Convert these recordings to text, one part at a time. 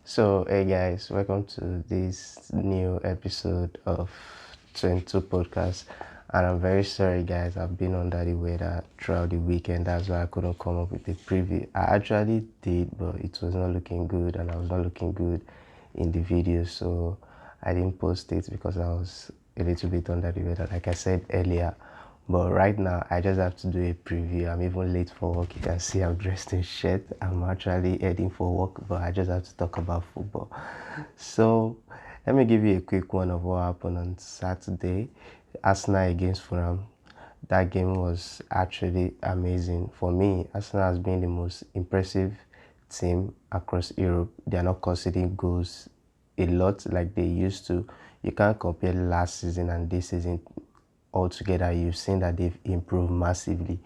So, hey guys, welcome to this new episode of 22 Podcast. And I'm very sorry, guys, I've been under the weather throughout the weekend. That's why I couldn't come up with a preview. I actually did, but it was not looking good, and I was not looking good in the video. So, I didn't post it because I was a little bit under the weather, like I said earlier. But right now, I just have to do a preview. I'm even late for work. You can see I'm dressed in shirt. I'm actually heading for work, but I just have to talk about football. So, let me give you a quick one of what happened on Saturday. Arsenal against Fulham. That game was actually amazing. For me, Arsenal has been the most impressive team across Europe. They are not conceding goals a lot like they used to. You can't compare last season and this season altogether. You've seen that they've improved massively.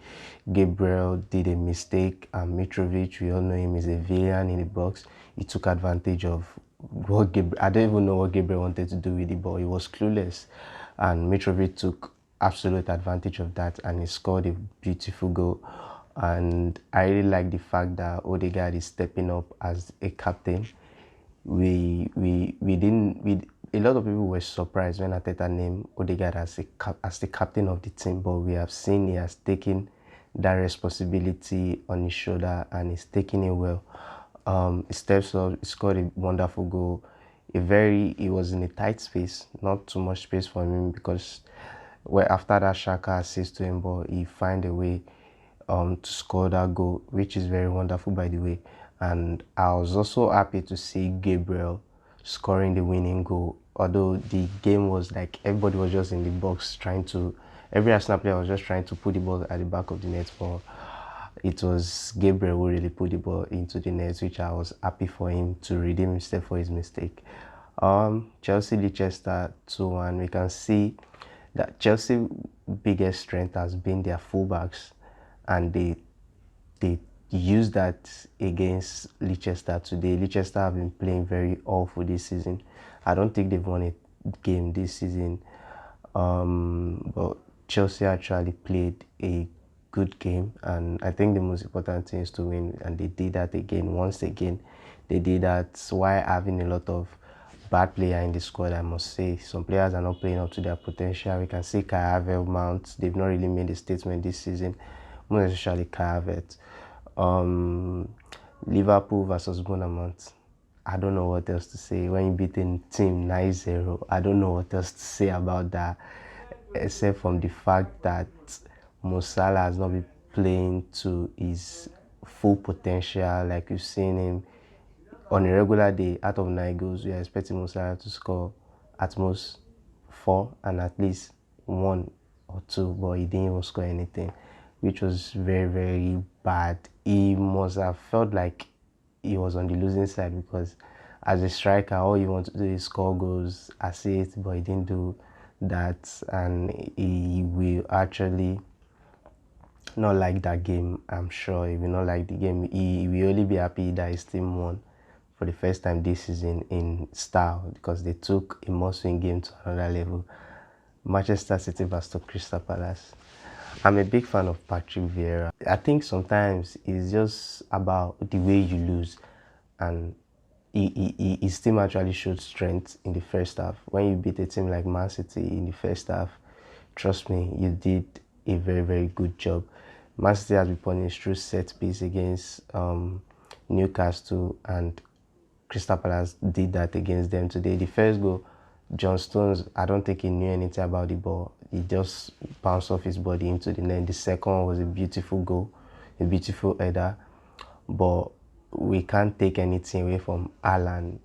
Gabriel did a mistake, and Mitrovic, we all know him, is a villain in the box. He took advantage of what Gabriel, I don't even know what Gabriel wanted to do with the ball. He was clueless, and Mitrovic took absolute advantage of that, and he scored a beautiful goal. And I really like the fact that Odegaard is stepping up as a captain. We didn't we A lot of people were surprised when Ateta named Odegaard as the captain of the team, but we have seen he has taken that responsibility on his shoulder and he's taking it well. He steps up, he scored a wonderful goal. He was in a tight space, not too much space for him because after that Shaka assist to him, but he find a way to score that goal, which is very wonderful, by the way. And I was also happy to see Gabriel scoring the winning goal. Although the game was like everybody was just in the box every Arsenal player was just trying to put the ball at the back of the net, but it was Gabriel who really put the ball into the net, which I was happy for him to redeem himself for his mistake. Chelsea Leicester 2-1. We can see that Chelsea's biggest strength has been their fullbacks, and they use that against Leicester today. Leicester have been playing very awful this season. I don't think they've won a game this season. But Chelsea actually played a good game, and I think the most important thing is to win, and they did that again. Once again, they did that while having a lot of bad player in the squad. I must say some players are not playing up to their potential. We can see Kai Havertz, Mount. They've not really made a statement this season, most especially Kai Havertz. Liverpool versus Bournemouth. I don't know what else to say. When you beat a team 9-0, I don't know what else to say about that, except from the fact that Mo Salah has not been playing to his full potential. Like you've seen him on a regular day, out of 9 goals, we are expecting Mo Salah to score at most 4 and at least 1 or 2, but he didn't even score anything, which was very, very bad. He must have felt like he was on the losing side because as a striker, all you want to do is score goals, assist, but he didn't do that, and he will actually not like that game. I'm sure he will not like the game. He will only be happy that his team won for the first time this season in style, because they took a must-win game to another level. Manchester City versus Crystal Palace. I'm a big fan of Patrick Vieira. I think sometimes it's just about the way you lose, and his team actually showed strength in the first half. When you beat a team like Man City in the first half, trust me, you did a very, very good job. Man City has been punished through set piece against Newcastle, and Crystal Palace did that against them today. The first goal, John Stones, I don't think he knew anything about the ball. He just bounced off his body into the net. The second one was a beautiful goal, a beautiful header. But we can't take anything away from Haaland.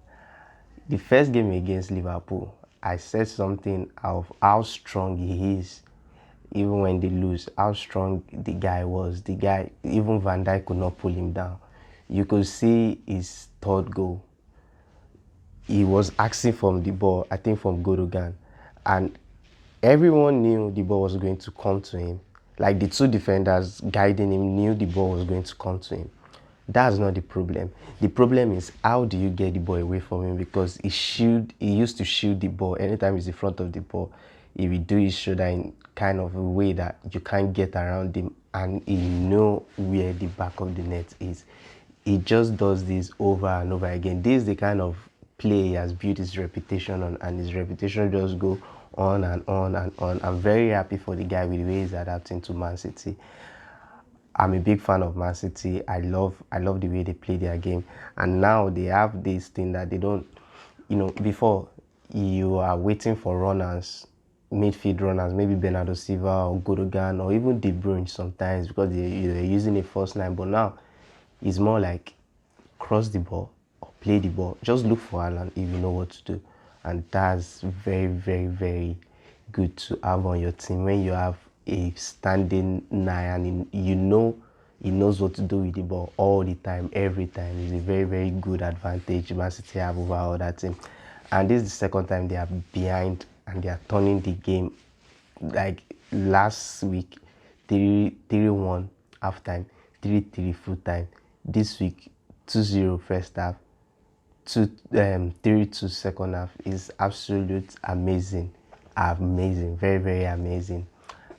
The first game against Liverpool, I said something of how strong he is, even when they lose, how strong the guy was. The guy, even Van Dijk could not pull him down. You could see his third goal. He was asking from the ball, I think from Gundogan, and everyone knew the ball was going to come to him. Like the two defenders guiding him knew the ball was going to come to him. That's not the problem. The problem is how do you get the ball away from him, because he used to shield the ball. Anytime he's in front of the ball, he will do his shoulder in kind of a way that you can't get around him, and he know where the back of the net is. he just does this over and over again. This is the kind of play he has built his reputation on, and his reputation just go on and on and on. I'm very happy for the guy with the way he's adapting to Man City. I'm a big fan of Man City. I love the way they play their game, and now they have this thing that they don't. Before you are waiting for runners, midfield runners, maybe Bernardo Silva or Gundogan or even De Bruyne sometimes because they're using a first line. But now it's more like cross the ball or play the ball. Just look for Haaland if you know what to do, and that's very, very, very good to have on your team when you have a standing nine and he knows what to do with the ball all the time, every time. It's a very, very good advantage Man City have over other team. And this is the second time they are behind and they are turning the game. Like last week, 3-1 half time, 3-3 full time. This week, 2-0 first half, 3-2 second half. Is absolute amazing. Amazing, very, very amazing.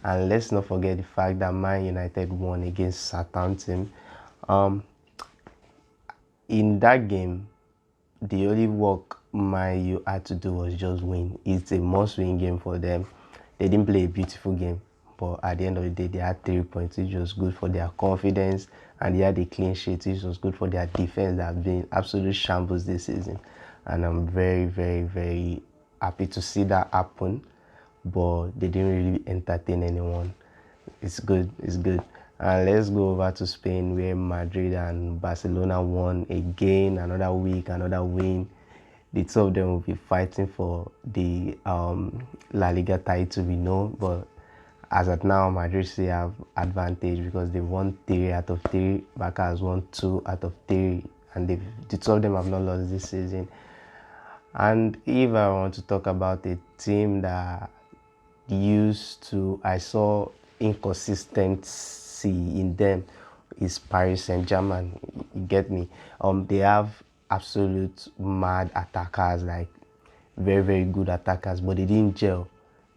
And let's not forget the fact that Man United won against Southampton. Um, in that game, the only work Man U had to do was just win. It's a must-win game for them. They didn't play a beautiful game, but at the end of the day, they had 3 points, which was good for their confidence, and they had a clean sheet, which was good for their defense that have been absolute shambles this season. And I'm very, very, very happy to see that happen, but they didn't really entertain anyone. It's good, it's good. And let's go over to Spain where Madrid and Barcelona won again, another week, another win. The two of them will be fighting for the La Liga title, we know, but as at now, Madrid still have advantage because they won 3 out of 3. Barca has won 2 out of 3, and the two of them have not lost this season. And if I want to talk about a team that I saw inconsistency in them, is Paris Saint-Germain. You get me? They have absolute mad attackers, like very, very good attackers, but they didn't gel.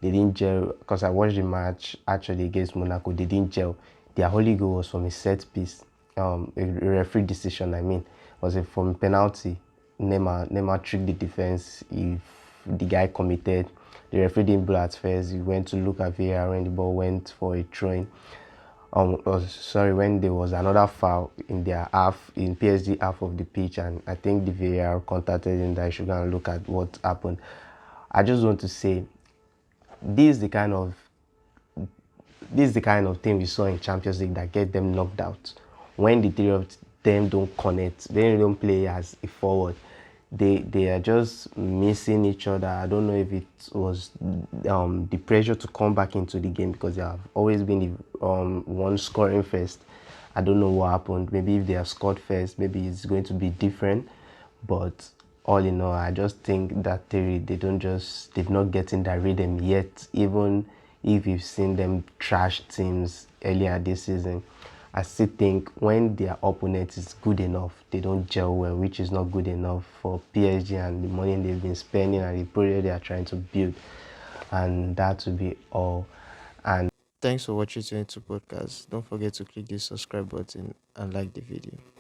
They didn't gel because I watched the match actually against Monaco. They didn't gel. Their holy goal was from a set piece, a referee decision. I mean, was it from a penalty? Neymar tricked the defense. If the guy committed, the referee didn't blow at first. He went to look at VAR when the ball went for a throw-in. When there was another foul in their half, in PSG half of the pitch, and I think the VAR contacted him that he should go and look at what happened. I just want to say, this is the kind of thing we saw in Champions League that get them knocked out. When the three of them don't connect, they don't play as a forward. They are just missing each other. I don't know if it was the pressure to come back into the game because they have always been the one scoring first. I don't know what happened. Maybe if they have scored first, maybe it's going to be different. But all in all, I just think that they've not getting that rhythm yet. Even if you've seen them trash teams earlier this season, I still think when their opponent is good enough, they don't gel well, which is not good enough for PSG and the money they've been spending and the project they are trying to build. And that will be all. And thanks for watching 22 Podcast. Don't forget to click the subscribe button and like the video.